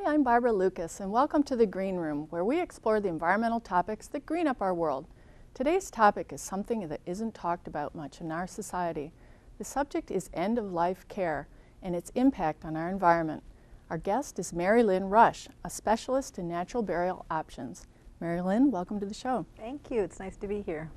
I'm Barbara Lucas, and welcome to the Green Room, where we explore the environmental topics that green up our world. Today's topic is something that isn't talked about much in our society. The subject is end-of-life care and its impact on our environment. Our guest is Merilynne Rush, a specialist in natural burial options. Merilynne, welcome to the show. Thank you. It's nice to be here.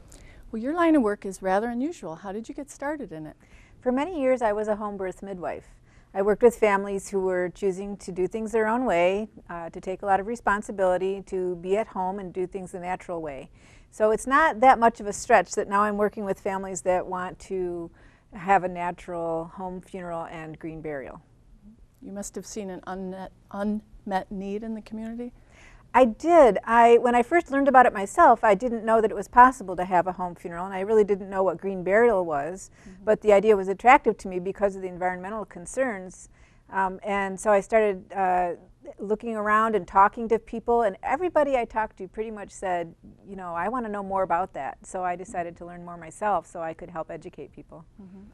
Well, your line of work is rather unusual. How did you get started in it? For many years, I was a home birth midwife. I worked with families who were choosing to do things their own way, to take a lot of responsibility, to be at home and do things the natural way. So it's not that much of a stretch that now I'm working with families that want to have a natural home funeral and green burial. You must have seen an unmet need in the community. I did. When I first learned about it myself, I didn't know that it was possible to have a home funeral, and I really didn't know what green burial was, but the idea was attractive to me because of the environmental concerns. And so I started looking around and talking to people, and everybody I talked to pretty much said, you know, I want to know more about that. So I decided to learn more myself so I could help educate people.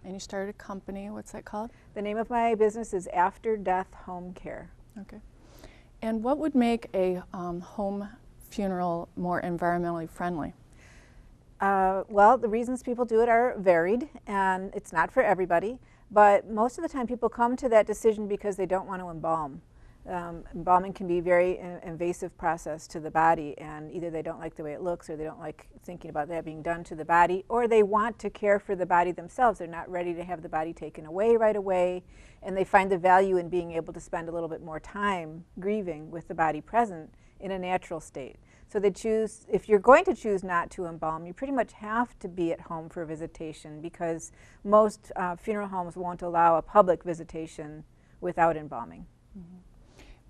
And you started a company. What's that called? The name of my business is After Death Home Care. Okay. And what would make a home funeral more environmentally friendly? Well, the reasons people do it are varied, and it's not for everybody. But most of the time people come to that decision because they don't want to embalm. Embalming can be a very invasive process to the body, and either they don't like the way it looks, or they don't like thinking about that being done to the body, or they want to care for the body themselves. They're not ready to have the body taken away right away, and they find the value in being able to spend a little bit more time grieving with the body present in a natural state. So they choose, if you're going to choose not to embalm, you pretty much have to be at home for visitation, because most funeral homes won't allow a public visitation without embalming.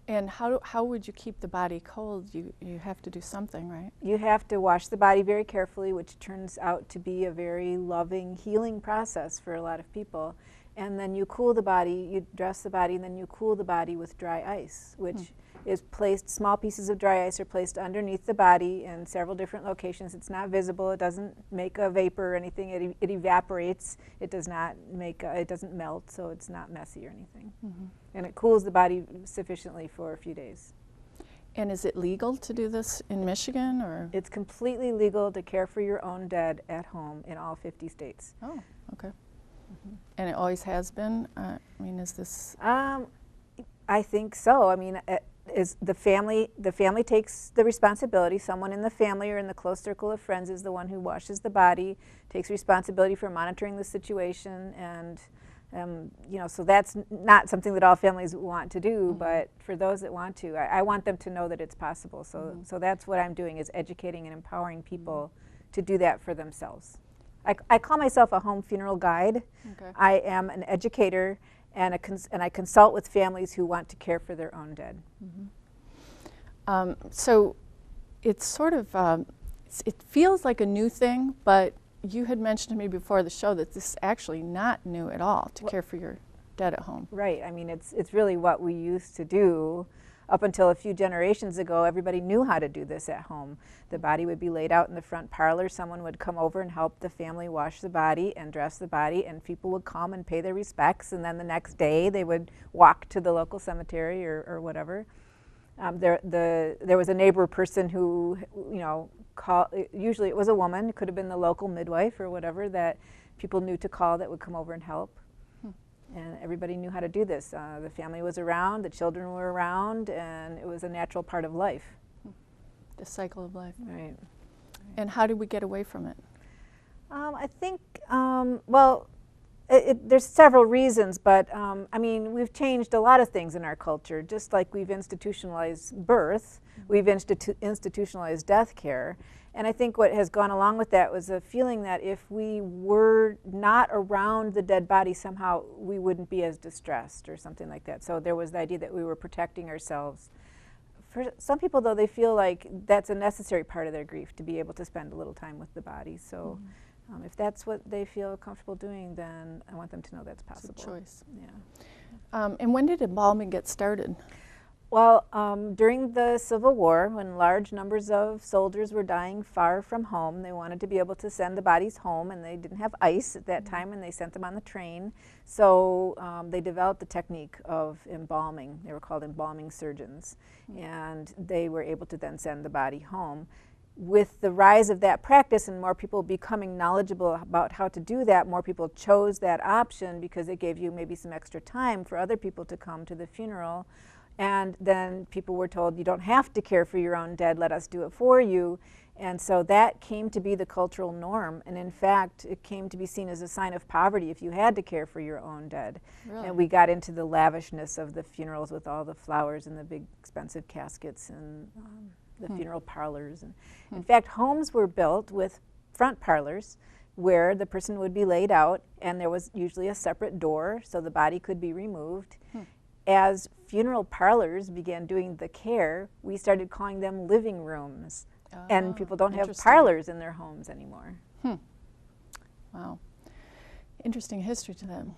And how would you keep the body cold? You have to do something, right? You have to wash the body very carefully, which turns out to be a very loving, healing process for a lot of people. And then you cool the body, you dress the body, and then you cool the body with dry ice, which is placed, small pieces of dry ice are placed underneath the body in several different locations. It's not visible, it doesn't make a vapor or anything, it evaporates, it does not make, it doesn't melt, so it's not messy or anything. And it cools the body sufficiently for a few days. And is it legal to do this in Michigan, or? It's completely legal to care for your own dead at home in all 50 states. Oh, okay. And it always has been? I mean, is this? I think so. I mean, is the family takes the responsibility. Someone in the family or in the close circle of friends is the one who washes the body, takes responsibility for monitoring the situation, and you know, so that's not something that all families want to do, but for those that want to, I want them to know that it's possible. So, so that's what I'm doing, is educating and empowering people to do that for themselves. I call myself a home funeral guide. Okay. I am an educator, and I consult with families who want to care for their own dead. So it's sort of, it feels like a new thing, but you had mentioned to me before the show that this is actually not new at all, to care for your dead at home. Right. I mean, it's really what we used to do. Up until a few generations ago, everybody knew how to do this at home. The body would be laid out in the front parlor. Someone would come over and help the family wash the body and dress the body, and people would come and pay their respects, and then the next day they would walk to the local cemetery or whatever. There was a neighbor person who, you know, usually it was a woman, it could have been the local midwife or whatever, that people knew to call that would come over and help. And everybody knew how to do this. The family was around, the children were around, and it was a natural part of life. The cycle of life. Right. And how did we get away from it? I think, well, there's several reasons, but I mean, we've changed a lot of things in our culture. Just like we've institutionalized birth, we've institutionalized death care. And I think what has gone along with that was a feeling that if we were not around the dead body, somehow we wouldn't be as distressed or something like that. So there was the idea that we were protecting ourselves. For some people, though, they feel like that's a necessary part of their grief, to be able to spend a little time with the body. So if that's what they feel comfortable doing, then I want them to know that's possible. It's a choice. Yeah. And when did embalming get started? Well, during the Civil War, when large numbers of soldiers were dying far from home, they wanted to be able to send the bodies home, and they didn't have ice at that time, and they sent them on the train. So they developed the technique of embalming. They were called embalming surgeons, and they were able to then send the body home. With the rise of that practice and more people becoming knowledgeable about how to do that, more people chose that option because it gave you maybe some extra time for other people to come to the funeral. And then people were told, you don't have to care for your own dead, let us do it for you. And so that came to be the cultural norm. And in fact, it came to be seen as a sign of poverty if you had to care for your own dead. Really? And we got into the lavishness of the funerals with all the flowers and the big expensive caskets and the funeral parlors. And in fact, homes were built with front parlors where the person would be laid out, and there was usually a separate door so the body could be removed. As funeral parlors began doing the care, we started calling them living rooms. And people don't have parlors in their homes anymore. Wow. Interesting history to them.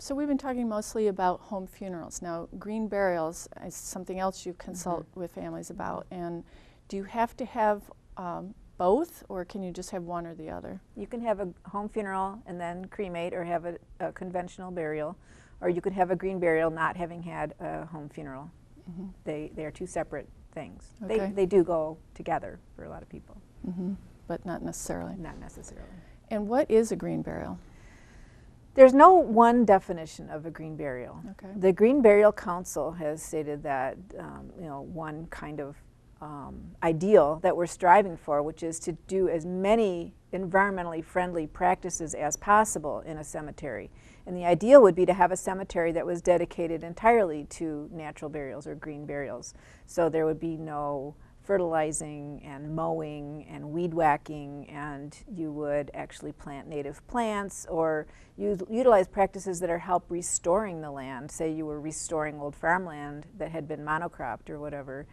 So we've been talking mostly about home funerals. Now, green burials is something else you consult with families about. And do you have to have both, or can you just have one or the other? You can have a home funeral and then cremate, or have a conventional burial. Or you could have a green burial not having had a home funeral. They are two separate things. Okay. They do go together for a lot of people. But not necessarily. Not necessarily. And what is a green burial? There's no one definition of a green burial. Okay. The Green Burial Council has stated that one kind of ideal that we're striving for, which is to do as many environmentally friendly practices as possible in a cemetery. And the ideal would be to have a cemetery that was dedicated entirely to natural burials or green burials. So there would be no fertilizing and mowing and weed whacking, and you would actually plant native plants or utilize practices that are help restoring the land. Say you were restoring old farmland that had been monocropped or whatever.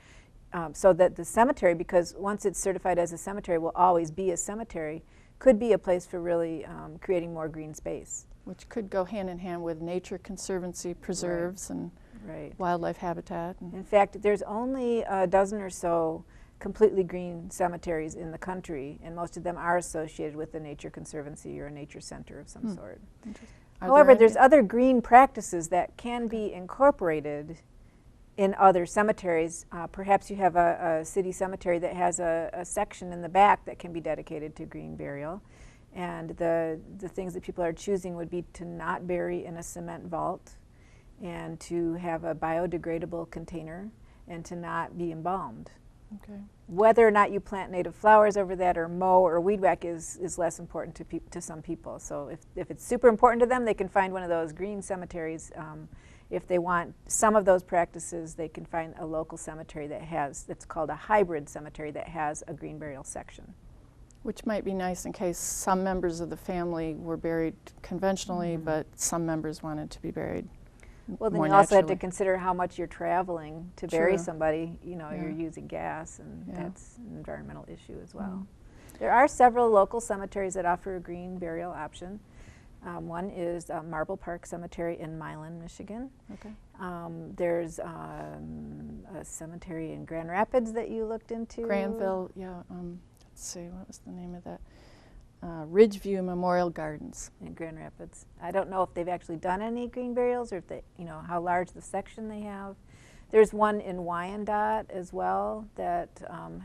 So that the cemetery, because once it's certified as a cemetery, will always be a cemetery, could be a place for really creating more green space. Which could go hand in hand with nature conservancy preserves and wildlife habitat. In fact, there's only a dozen or so completely green cemeteries in the country, and most of them are associated with a nature conservancy or a nature center of some sort. However, there's other green practices that can be incorporated in other cemeteries. Perhaps you have a city cemetery that has a section in the back that can be dedicated to green burial. And the things that people are choosing would be to not bury in a cement vault, and to have a biodegradable container, and to not be embalmed. Okay. Whether or not you plant native flowers over that or mow or weed whack is less important to some people. So if it's super important to them, they can find one of those green cemeteries. If they want some of those practices, they can find a local cemetery that's called a hybrid cemetery that has a green burial section. Which might be nice in case some members of the family were buried conventionally, but some members wanted to be buried well, then more you also have to naturally. consider how much you're traveling to bury somebody. You're using gas, and that's an environmental issue as well. There are several local cemeteries that offer a green burial option. One is Marble Park Cemetery in Milan, Michigan. Okay. There's a cemetery in Grand Rapids that you looked into. Granville, let's see, what was the name of that? Ridgeview Memorial Gardens. In Grand Rapids. I don't know if they've actually done any green burials, or if they, how large the section they have. There's one in Wyandotte as well that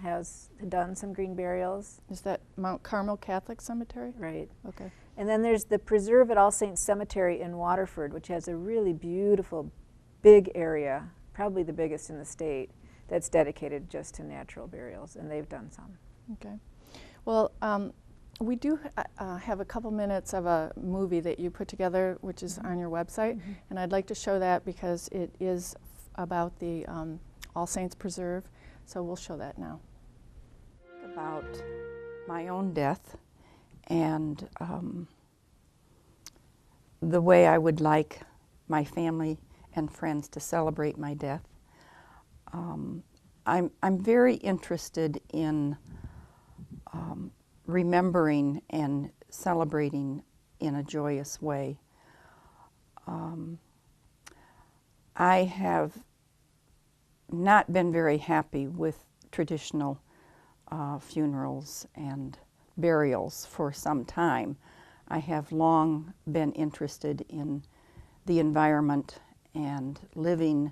has done some green burials. Is that Mount Carmel Catholic Cemetery? Right. Okay. And then there's the Preserve at All Saints Cemetery in Waterford, which has a really beautiful, big area, probably the biggest in the state, that's dedicated just to natural burials, and they've done some. Okay. Well, we do have a couple minutes of a movie that you put together, which is on your website, and I'd like to show that because it is about the All Saints Preserve, so we'll show that now. About my own death and the way I would like my family and friends to celebrate my death. I'm very interested in remembering and celebrating in a joyous way. I have not been very happy with traditional funerals and burials for some time. I have long been interested in the environment and living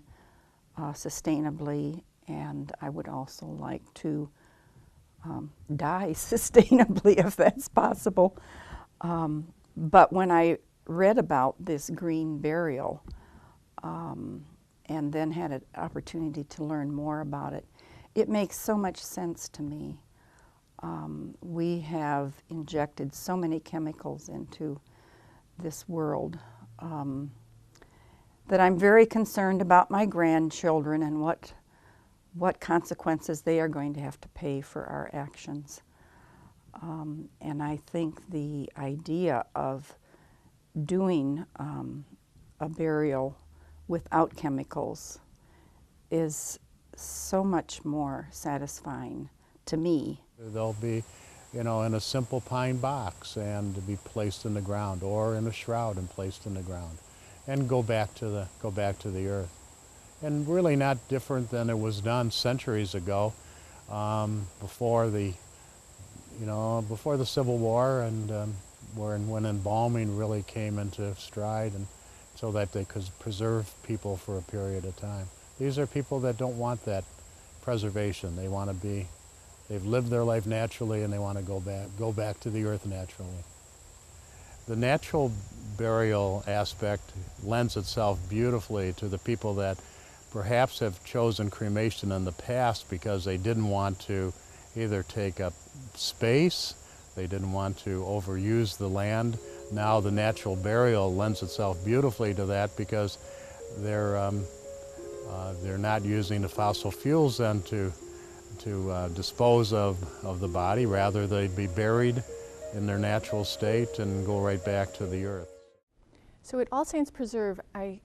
sustainably, and I would also like to die sustainably if that's possible. But when I read about this green burial and then had an opportunity to learn more about it, it makes so much sense to me. We have injected so many chemicals into this world that I'm very concerned about my grandchildren and what consequences they are going to have to pay for our actions. And I think the idea of doing a burial without chemicals is so much more satisfying to me. They'll be, in a simple pine box and to be placed in the ground, or in a shroud and placed in the ground, and go back to the earth. And really not different than it was done centuries ago, before the Civil War, and when embalming really came into stride, and so that they could preserve people for a period of time. These are people that don't want that preservation. They want to be, they've lived their life naturally, and they want to go back to the earth naturally. The natural burial aspect lends itself beautifully to the people that perhaps have chosen cremation in the past because they didn't want to either take up space, they didn't want to overuse the land. Now the natural burial lends itself beautifully to that because they're not using the fossil fuels then to dispose of the body. Rather, they'd be buried in their natural state and go right back to the earth. So at All Saints Preserve, I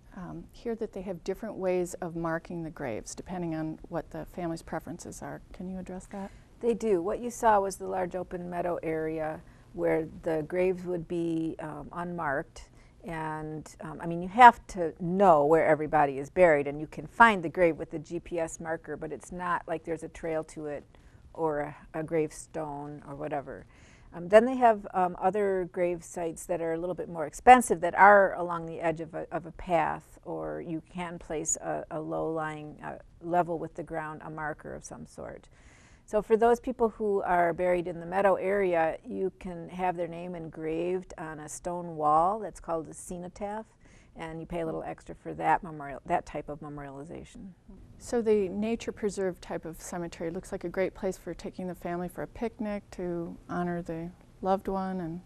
hear that they have different ways of marking the graves depending on what the family's preferences are. Can you address that? They do. What you saw was the large open meadow area where the graves would be unmarked. And I mean, you have to know where everybody is buried, and you can find the grave with the GPS marker, but it's not like there's a trail to it or a gravestone or whatever. Then they have other grave sites that are a little bit more expensive that are along the edge of a path, or you can place a low-lying level with the ground, a marker of some sort. So for those people who are buried in the meadow area, you can have their name engraved on a stone wall that's called a cenotaph, and you pay a little extra for that type of memorialization. So the nature preserve type of cemetery looks like a great place for taking the family for a picnic to honor the loved one. And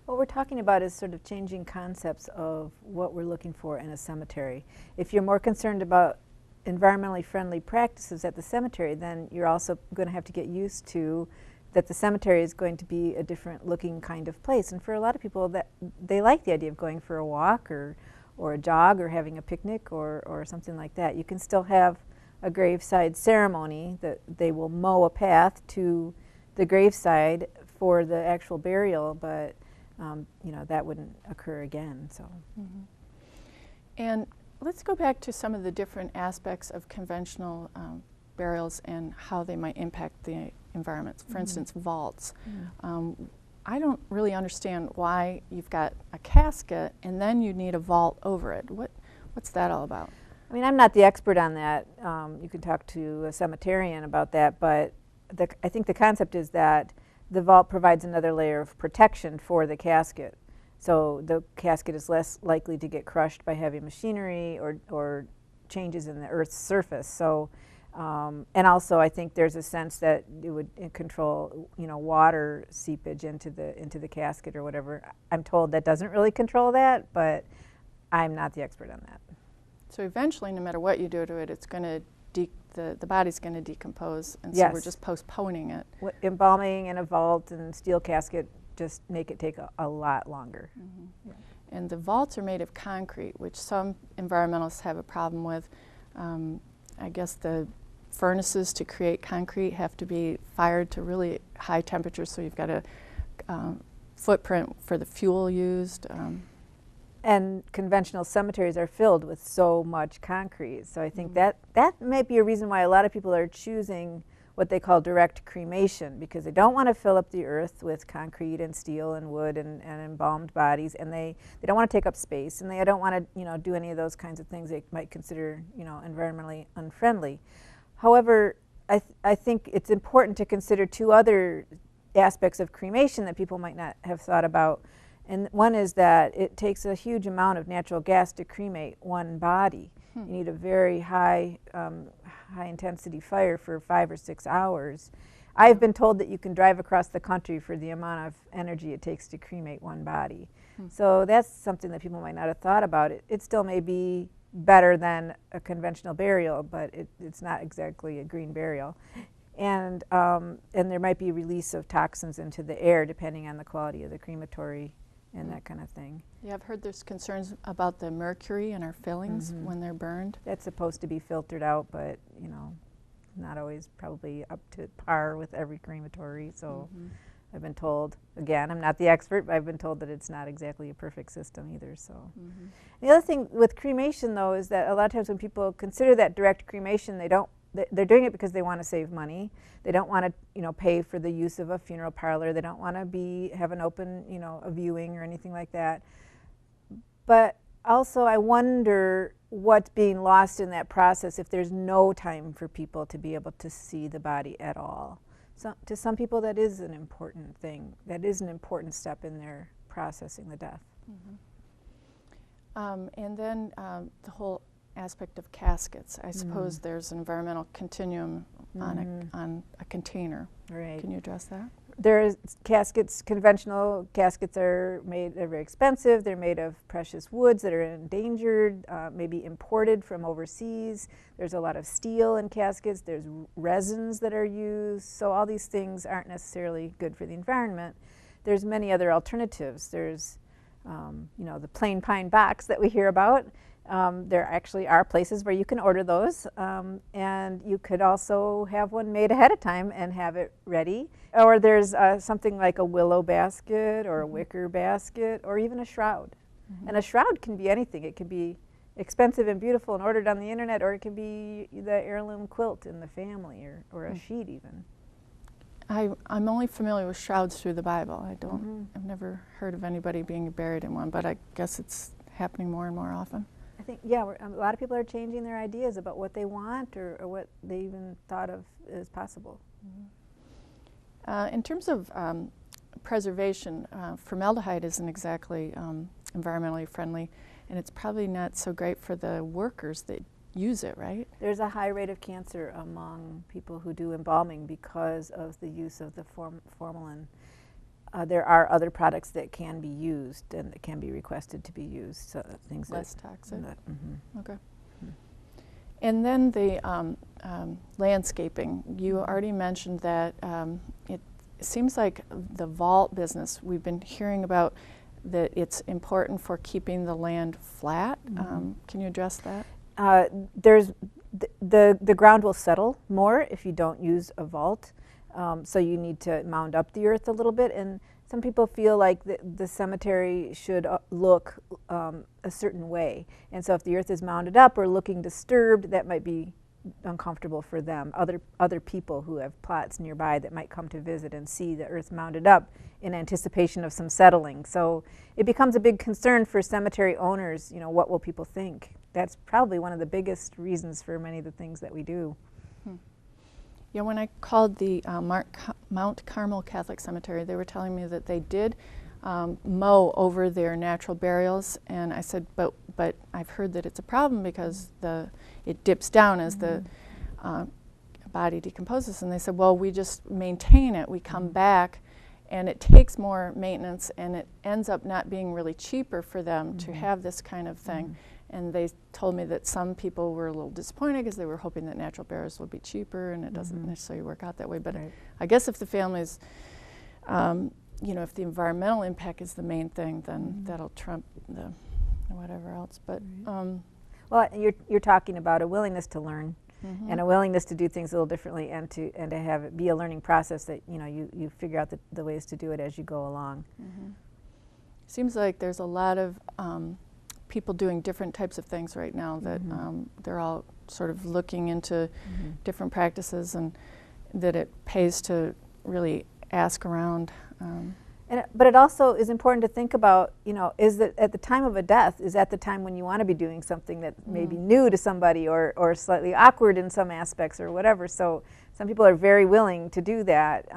what we're talking about is sort of changing concepts of what we're looking for in a cemetery. If you're more concerned about environmentally friendly practices at the cemetery, then you're also going to have to get used to that the cemetery is going to be a different looking kind of place. And for a lot of people, that they like the idea of going for a walk or a jog or having a picnic or something like that. You can still have a graveside ceremony that they will mow a path to the graveside for the actual burial, but that wouldn't occur again. So. mm-hmm. And let's go back to some of the different aspects of conventional burials and how they might impact the environment. For instance, vaults. I don't really understand why you've got a casket and then you need a vault over it. What's that all about? I mean, I'm not the expert on that. You can talk to a cemeterian about that, but I think the concept is that the vault provides another layer of protection for the casket. So the casket is less likely to get crushed by heavy machinery or changes in the Earth's surface. So, and also I think there's a sense that it would control, water seepage into the casket or whatever. I'm told that doesn't really control that, but I'm not the expert on that. So eventually, no matter what you do to it, it's going to the body's going to decompose, and Yes. so we're just postponing it. Embalming in a vault and steel casket just make it take a lot longer. Mm-hmm. Yeah. And the vaults are made of concrete, which some environmentalists have a problem with. I guess the furnaces to create concrete have to be fired to really high temperatures, so you've got a footprint for the fuel used. And conventional cemeteries are filled with so much concrete. So I think that might be a reason why a lot of people are choosing what they call direct cremation, because they don't want to fill up the earth with concrete and steel and wood and embalmed bodies, and they don't want to take up space, and they don't want to do any of those kinds of things they might consider environmentally unfriendly. However, I think it's important to consider two other aspects of cremation that people might not have thought about. And one is that it takes a huge amount of natural gas to cremate one body. You need a very high intensity fire for 5 or 6 hours. I've been told that you can drive across the country for the amount of energy it takes to cremate one body. So that's something that people might not have thought about. It still may be better than a conventional burial, but it's not exactly a green burial. And there might be release of toxins into the air depending on the quality of the crematory and that kind of thing. Yeah, I've heard there's concerns about the mercury in our fillings when they're burned. That's supposed to be filtered out, but not always probably up to par with every crematory. So I've been told, again, I'm not the expert, but I've been told that it's not exactly a perfect system either. So the other thing with cremation, though, is that a lot of times when people consider that direct cremation, they're doing it because they want to save money. They don't want to, pay for the use of a funeral parlor. They don't want to have an open, a viewing or anything like that. But also, I wonder what's being lost in that process if there's no time for people to be able to see the body at all. So to some people, that is an important thing. That is an important step in their processing the death. And then the whole aspect of caskets. I suppose there's an environmental continuum on a container. Right. Can you address that? There's caskets, conventional caskets they're very expensive. They're made of precious woods that are endangered, maybe imported from overseas. There's a lot of steel in caskets. There's resins that are used. So all these things aren't necessarily good for the environment. There's many other alternatives. There's, the plain pine box that we hear about. There actually are places where you can order those, and you could also have one made ahead of time and have it ready. Or there's something like a willow basket or a wicker basket or even a shroud. And a shroud can be anything. It can be expensive and beautiful and ordered on the internet, or it can be the heirloom quilt in the family or a sheet even. I'm only familiar with shrouds through the Bible. I've never heard of anybody being buried in one, but I guess it's happening more and more often. I think, yeah, a lot of people are changing their ideas about what they want or what they even thought of as possible. In terms of preservation, formaldehyde isn't exactly environmentally friendly, and it's probably not so great for the workers that use it, right? There's a high rate of cancer among people who do embalming because of the use of the formalin. There are other products that can be used and that can be requested to be used. So things less toxic. Okay. Mm. And then the landscaping. You already mentioned that it seems like the vault business. We've been hearing about that it's important for keeping the land flat. Can you address that? There's the ground will settle more if you don't use a vault. So you need to mound up the earth a little bit, and some people feel like the cemetery should look a certain way. And so if the earth is mounded up or looking disturbed, that might be uncomfortable for them. Other people who have plots nearby that might come to visit and see the earth mounded up in anticipation of some settling. So it becomes a big concern for cemetery owners, what will people think? That's probably one of the biggest reasons for many of the things that we do. Yeah, when I called the Mount Carmel Catholic Cemetery, they were telling me that they did mow over their natural burials, and I said, but I've heard that it's a problem because it dips down as the body decomposes. And they said, well, we just maintain it. We come back, and it takes more maintenance, and it ends up not being really cheaper for them to have this kind of thing. And they told me that some people were a little disappointed because they were hoping that natural burials would be cheaper, and it doesn't necessarily work out that way. But I guess if the families, if the environmental impact is the main thing, then that'll trump the whatever else. But well, you're talking about a willingness to learn and a willingness to do things a little differently, and to have it be a learning process that you figure out the ways to do it as you go along. Seems like there's a lot of people doing different types of things right now that they're all sort of looking into different practices, and that it pays to really ask around. But it also is important to think about, you know, is that at the time of a death, is that the time when you want to be doing something that may be new to somebody or slightly awkward in some aspects or whatever. So some people are very willing to do that,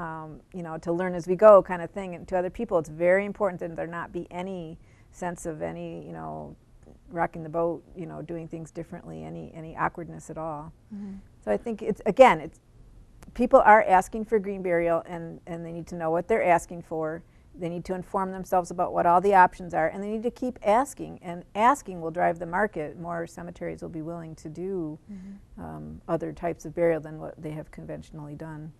you know, to learn as we go kind of thing. And to other people, it's very important that there not be any sense of any, you know, rocking the boat, you know, doing things differently, any awkwardness at all. So I think it's, again, it's people are asking for green burial, and they need to know what they're asking for. They need to inform themselves about what all the options are, and they need to keep asking, and asking will drive the market. More cemeteries will be willing to do other types of burial than what they have conventionally done.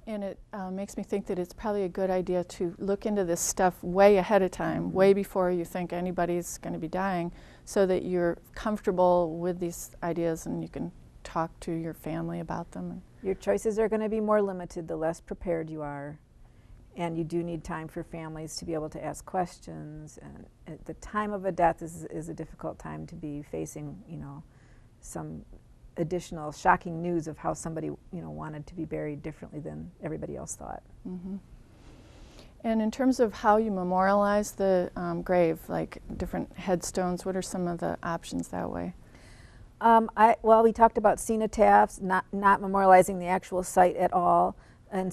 And it makes me think that it's probably a good idea to look into this stuff way ahead of time, way before you think anybody's going to be dying, so that you're comfortable with these ideas and you can talk to your family about them. Your choices are going to be more limited the less prepared you are. And you do need time for families to be able to ask questions. And at the time of a death is a difficult time to be facing, you know, some additional shocking news of how somebody, you know, wanted to be buried differently than everybody else thought. And in terms of how you memorialize the grave, like different headstones, what are some of the options that way? Well, we talked about cenotaphs, not memorializing the actual site at all. And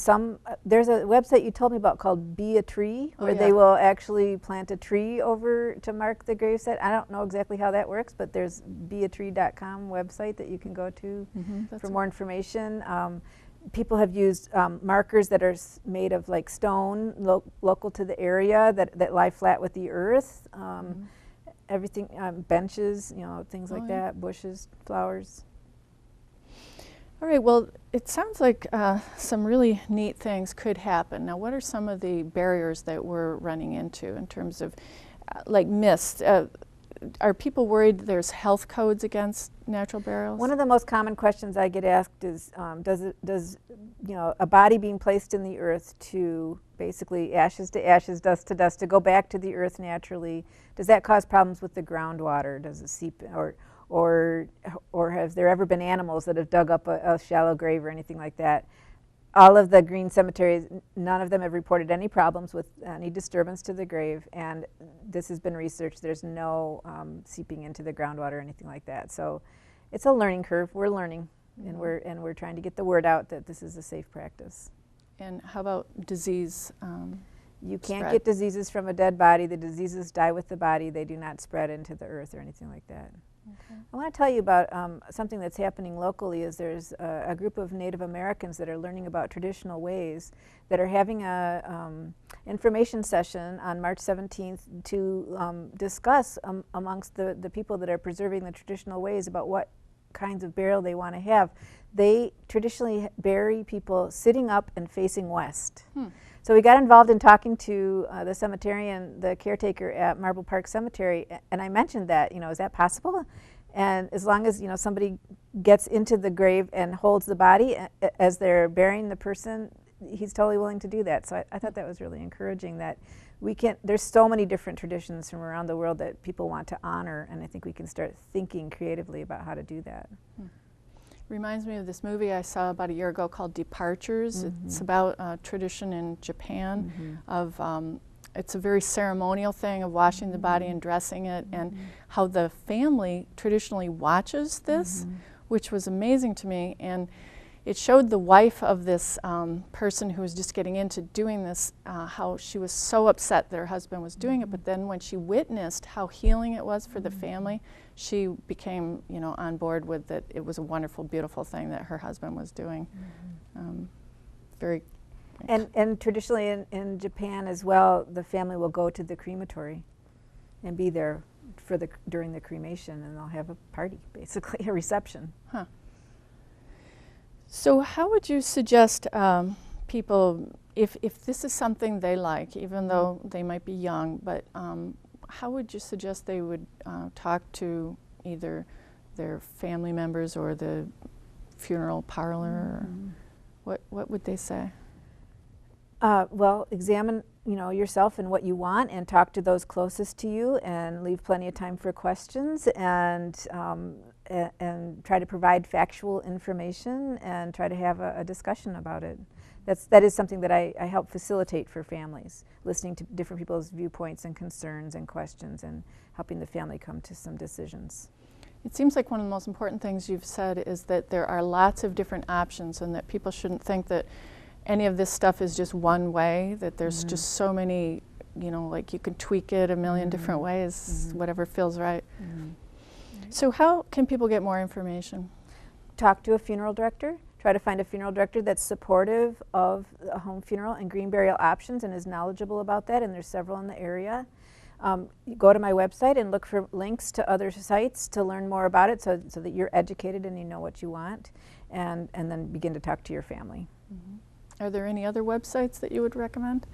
there's a website you told me about called Be a Tree, where they will actually plant a tree over to mark the gravesite. I don't know exactly how that works, but there's beatree.com website that you can go to for more information. People have used markers that are made of like stone, local to the area, that lie flat with the earth. Everything, benches, you know, things like that, bushes, flowers. All right, well, it sounds like some really neat things could happen. Now, what are some of the barriers that we're running into in terms of, like, myths? Are people worried there's health codes against natural burials? One of the most common questions I get asked is, does you know, a body being placed in the earth to basically ashes to ashes, dust to dust, to go back to the earth naturally, does that cause problems with the groundwater? Does it seep, or have there ever been animals that have dug up a shallow grave or anything like that? All of the green cemeteries, none of them have reported any problems with any disturbance to the grave, and this has been researched. There's no seeping into the groundwater or anything like that. So it's a learning curve. We're learning, and we're trying to get the word out that this is a safe practice. And how about disease? You can't get diseases from a dead body. The diseases die with the body. They do not spread into the earth or anything like that. Okay. I want to tell you about something that's happening locally. Is there's a group of Native Americans that are learning about traditional ways, that are having a information session on March 17th to discuss amongst the people that are preserving the traditional ways about what kinds of burial they want to have. They traditionally bury people sitting up and facing west. So we got involved in talking to the cemeterian, the caretaker at Marble Park Cemetery, and I mentioned that, you know, is that possible? And as long as, you know, somebody gets into the grave and holds the body as they're burying the person, he's totally willing to do that. So I thought that was really encouraging, that we can, there's so many different traditions from around the world that people want to honor, and I think we can start thinking creatively about how to do that. Reminds me of this movie I saw about a year ago called Departures. It's about a tradition in Japan of, it's a very ceremonial thing of washing the body and dressing it, and how the family traditionally watches this, which was amazing to me. And it showed the wife of this person who was just getting into doing this, how she was so upset that her husband was doing it, but then when she witnessed how healing it was for the family, she became, you know, on board with that. It was a wonderful, beautiful thing that her husband was doing. Very. And traditionally in Japan as well, the family will go to the crematory and be there for during the cremation, and they'll have a party, basically a reception. Huh. So how would you suggest people, if this is something they like, even though they might be young, but how would you suggest they would talk to either their family members or the funeral parlor? Or what would they say? Well, examine yourself and what you want, and talk to those closest to you, and leave plenty of time for questions, and try to provide factual information, and try to have a discussion about it. That is something that I help facilitate for families, listening to different people's viewpoints and concerns and questions, and helping the family come to some decisions. It seems like one of the most important things you've said is that there are lots of different options, and that people shouldn't think that any of this stuff is just one way, that there's just so many, like you can tweak it a million different ways, whatever feels right. So how can people get more information? Talk to a funeral director. Try to find a funeral director that's supportive of a home funeral and green burial options and is knowledgeable about that, and there's several in the area. You go to my website and look for links to other sites to learn more about it, so that you're educated and you know what you want, and then begin to talk to your family. Are there any other websites that you would recommend?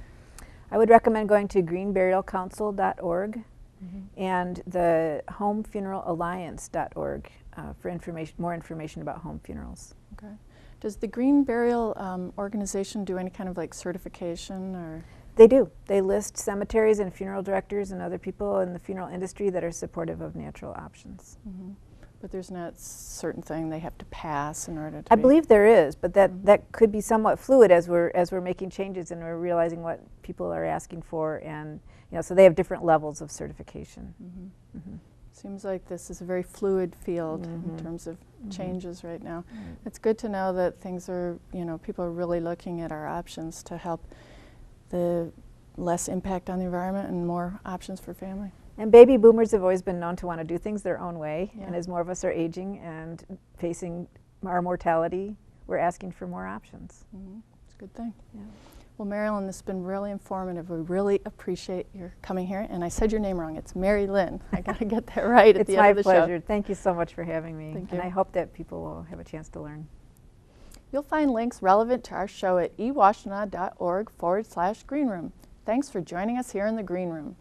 I would recommend going to greenburialcouncil.org and the homefuneralalliance.org for more information about home funerals. Okay. Does the Green Burial organization do any kind of like certification or? They do. They list cemeteries and funeral directors and other people in the funeral industry that are supportive of natural options. But there's not a certain thing they have to pass in order to I believe there is, but that could be somewhat fluid as we're making changes and we're realizing what people are asking for, and so they have different levels of certification. Seems like this is a very fluid field in terms of changes right now. It's good to know that things are, people are really looking at our options to help the less impact on the environment and more options for family. And baby boomers have always been known to want to do things their own way, and as more of us are aging and facing our mortality, we're asking for more options. It's a good thing. Well, Merilynne, this has been really informative. We really appreciate your coming here. And I said your name wrong. It's Merilynne. I got to get that right at the end of the show. It's my pleasure. Thank you so much for having me. Thank you. And I hope that people will have a chance to learn. You'll find links relevant to our show at ewashington.org/greenroom. Thanks for joining us here in the Green Room.